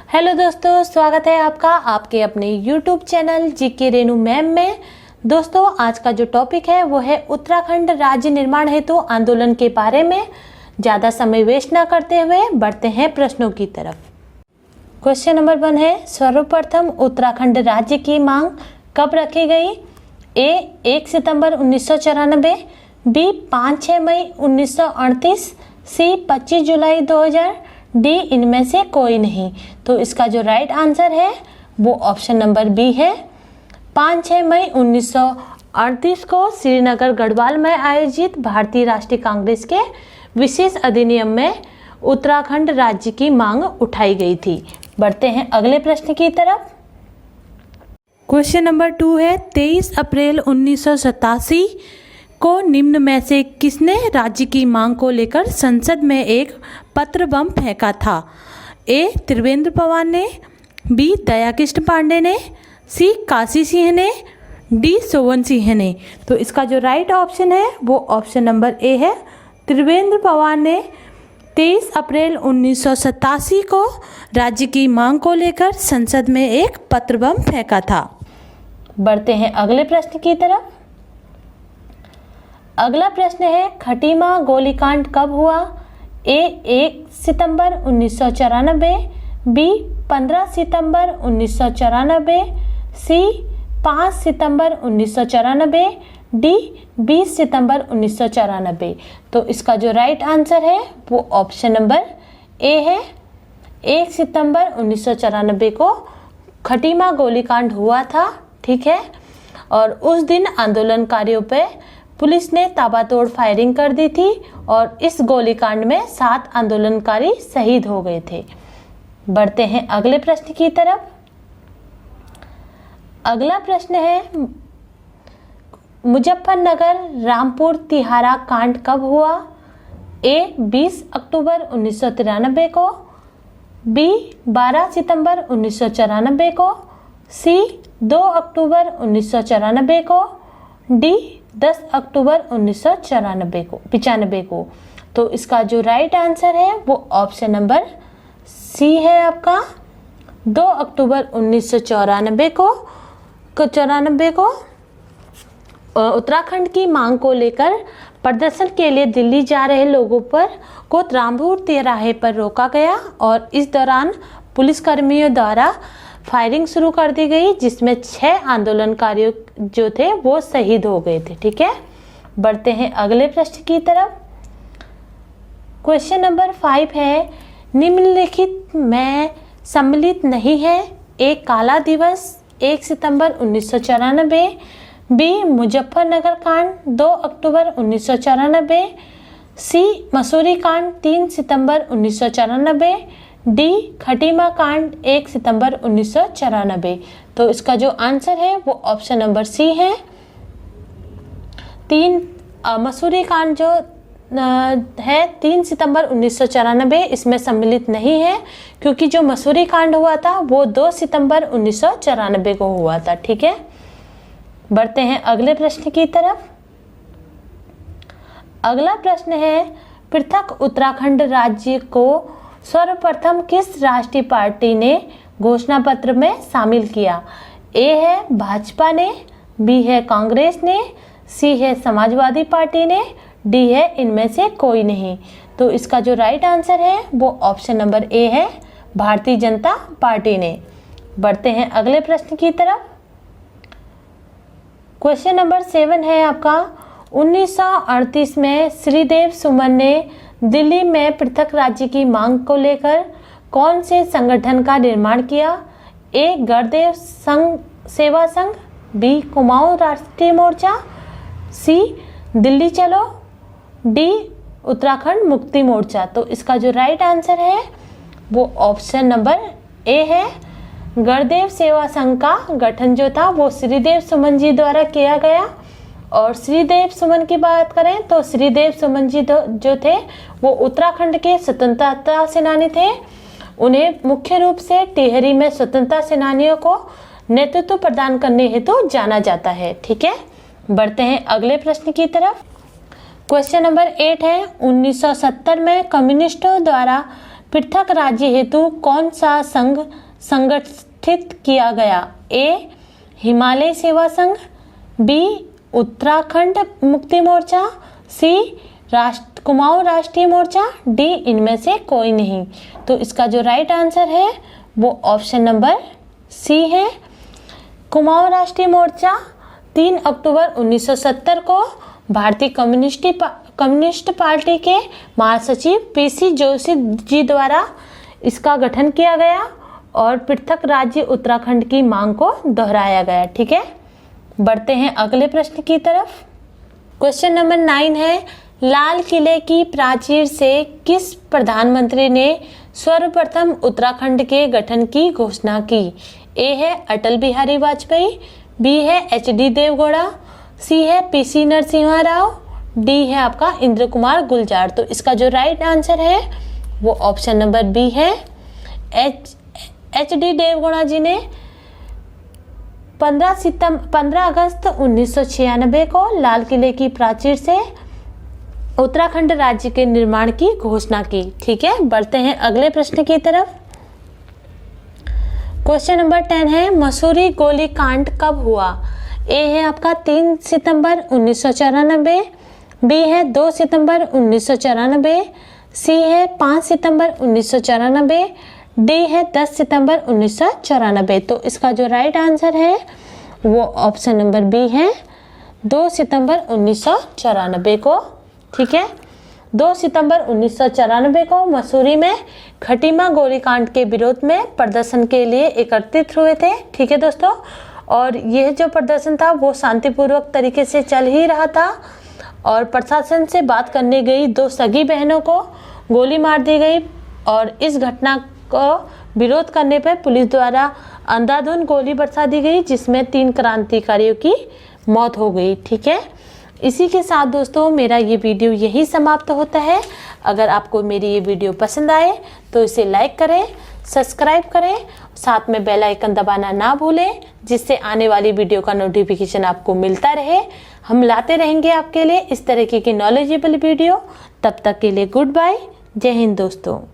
Hello दोस्तों, स्वागत है आपका आपके अपने YouTube channel GK Renu ma'am में। दोस्तों, आज का जो टॉपिक है वो है उत्तराखंड राज्य निर्माण हेतु आंदोलन के बारे में। ज़्यादा समय वेस्ट ना करते हुए बढ़ते हैं प्रश्नों की तरफ। क्वेश्चन नंबर 1 है, सर्वप्रथम उत्तराखंड राज्य की मांग कब रखी गई? ए 1 सितंबर 1994, बी 5-6 मई 1938, सी 25 जुलाई 2000, डी इनमें से कोई नहीं। तो इसका जो राइट आंसर है वो ऑप्शन नंबर बी है। 5-6 मई 1938 को श्रीनगर गढ़वाल में आयोजित भारतीय राष्ट्रीय कांग्रेस के विशेष अधिनियम में उत्तराखंड राज्य की मांग उठाई गई थी। बढ़ते हैं अगले प्रश्न की तरफ। क्वेश्चन नंबर 2 है, 23 अप्रैल 1987 को निम्न में से किसने राज्य की मांग को लेकर संसद में एक पत्र बम फेंका था? ए त्रिवेंद्र पवार ने, बी दयाकृष्ण पांडे ने, सी काशी सिंह ने, डी सोवन सिंह ने। तो इसका जो राइट ऑप्शन है वो ऑप्शन नंबर ए है। त्रिवेंद्र पवार ने 23 अप्रैल 1987 को राज्य की मांग को लेकर संसद में एक पत्र बम फेंका था। बढ़ते हैं अगले प्रश्न की तरफ। अगला प्रश्न है, खटीमा गोलीकांड कब हुआ? ए 1 सितंबर 1994, बी 15 सितंबर 1994, सी 5 सितंबर 1994, डी 20 सितंबर 1994। तो इसका जो राइट आंसर है वो ऑप्शन नंबर ए है। 1 सितंबर 1994 को खटीमा गोलीकांड हुआ था, ठीक है। और उस दिन आंदोलनकारियों पे पुलिस ने ताबड़तोड़ फायरिंग कर दी थी और इस गोलीकांड में 7 आंदोलनकारी शहीद हो गए थे। बढ़ते हैं अगले प्रश्न की तरफ। अगला प्रश्न है, मुजफ्फरनगर रामपुर तिहारा कांड कब हुआ? ए 20 अक्टूबर 1993 को, बी 12 सितंबर 1994 को, सी 2 अक्टूबर 1994 को, डी 10 अक्टूबर 1995 को। तो इसका जो राइट आंसर है वो ऑप्शन नंबर सी है आपका। 2 अक्टूबर 1994 को उत्तराखंड की मांग को लेकर प्रदर्शन के लिए दिल्ली जा रहे लोगों को रामपुर तिराहे पर रोका गया और इस दौरान पुलिसकर्मियों द्वारा फायरिंग शुरू कर दी गई, जिसमें 6 आंदोलनकारियों जो थे वो शहीद हो गए थे, ठीक है। बढ़ते हैं अगले प्रश्न की तरफ। क्वेश्चन नंबर 5 है, निम्नलिखित में सम्मिलित नहीं है? ए काला दिवस 1 सितंबर 1994, बी मुजफ्फरनगर कांड 2 अक्टूबर 1994, सी मसूरी कांड 3 सितंबर 1994, डी खटीमा कांड 1 सितंबर 1994। तो इसका जो आंसर है वो ऑप्शन नंबर सी है। मसूरी कांड जो है 3 सितंबर 1994 इसमें सम्मिलित नहीं है, क्योंकि जो मसूरी कांड हुआ था वो 2 सितंबर 1994 को हुआ था, ठीक है। बढ़ते हैं अगले प्रश्न की तरफ। अगला प्रश्न है, पृथक उत्तराखंड राज्य को सर्वप्रथम किस राष्ट्रीय पार्टी ने घोषणा पत्र में शामिल किया? ए है भाजपा ने, बी है कांग्रेस ने, सी है समाजवादी पार्टी ने, डी है इनमें से कोई नहीं। तो इसका जो राइट आंसर है वो ऑप्शन नंबर ए है, भारतीय जनता पार्टी ने। बढ़ते हैं अगले प्रश्न की तरफ। क्वेश्चन नंबर 7 है आपका, 1938 में श्रीदेव सुमन ने दिल्ली में पृथक राज्य की मांग को लेकर कौन से संगठन का निर्माण किया? ए गढ़देव सेवा संघ, बी कुमाऊं राष्ट्रीय मोर्चा, सी दिल्ली चलो, डी उत्तराखंड मुक्ति मोर्चा। तो इसका जो राइट आंसर है वो ऑप्शन नंबर ए है। गढ़देव सेवा संघ का गठन जो था वो श्रीदेव सुमन जी द्वारा किया गया। और श्रीदेव सुमन की बात करें तो श्रीदेव सुमन जी जो थे वो उत्तराखंड के स्वतंत्रता सेनानी थे। उन्हें मुख्य रूप से टिहरी में स्वतंत्रता सेनानियों को नेतृत्व प्रदान करने हेतु जाना जाता है, ठीक है। बढ़ते हैं अगले प्रश्न की तरफ। क्वेश्चन नंबर 8 है, 1970 में कम्युनिस्टों द्वारा पृथक राज्य हेतु कौन सा संघ संगठित किया गया? ए हिमालय सेवा संघ, बी उत्तराखंड मुक्ति मोर्चा, सी कुमाऊं राष्ट्रीय मोर्चा, डी इनमें से कोई नहीं। तो इसका जो राइट आंसर है वो ऑप्शन नंबर सी है। कुमाऊं राष्ट्रीय मोर्चा 3 अक्टूबर 1970 को भारतीय कम्युनिस्ट पार्टी के महासचिव पीसी जोशी जी द्वारा इसका गठन किया गया और पृथक राज्य उत्तराखंड की मांग को दोहराया गया। ठीक है, बढ़ते हैं अगले प्रश्न की तरफ। क्वेश्चन नंबर 9 है, लाल किले की प्राचीर से किस प्रधानमंत्री ने सर्वप्रथम उत्तराखंड के गठन की घोषणा की? ए है अटल बिहारी वाजपेयी, बी है HD देवगौड़ा, सी है PC नरसिम्हा राव, डी है आपका इंद्र कुमार गुलजार। तो इसका जो राइट आंसर है वो ऑप्शन नंबर बी है। HD देवगौड़ा जी ने 15 अगस्त 1996 को लाल किले की प्राचीर से उत्तराखंड राज्य के निर्माण की घोषणा की। ठीक है, बढ़ते हैं अगले प्रश्न की तरफ। क्वेश्चन नंबर 10 है, मसूरी गोलीकांड कब हुआ? ए है आपका 3 सितंबर 1994, बी है 2 सितंबर 1994, सी है 5 सितंबर 1994, डी है 10 सितंबर 1994। तो इसका जो राइट आंसर है वो ऑप्शन नंबर बी है, 2 सितंबर 1994 को। ठीक है, 2 सितंबर 1994 को मसूरी में खटीमा गोलीकांड के विरोध में प्रदर्शन के लिए एकत्रित हुए थे। ठीक है दोस्तों, और यह जो प्रदर्शन था वो शांतिपूर्वक तरीके से चल ही रहा था और प्रशासन से बात करने गई 2 सगी बहनों को गोली मार दी गई और इस घटना को विरोध करने पर पुलिस द्वारा अंधाधुंध गोली बरसा दी गई, जिसमें 3 क्रांतिकारियों की मौत हो गई। ठीक है, इसी के साथ दोस्तों मेरा ये वीडियो यही समाप्त होता है। अगर आपको मेरी ये वीडियो पसंद आए तो इसे लाइक करें, सब्सक्राइब करें, साथ में बेल आइकन दबाना ना भूलें, जिससे आने वाली वीडियो का नोटिफिकेशन आपको मिलता रहे। हम लाते रहेंगे आपके लिए इस तरीके की नॉलेजेबल वीडियो। तब तक के लिए गुड बाय, जय हिंद दोस्तों।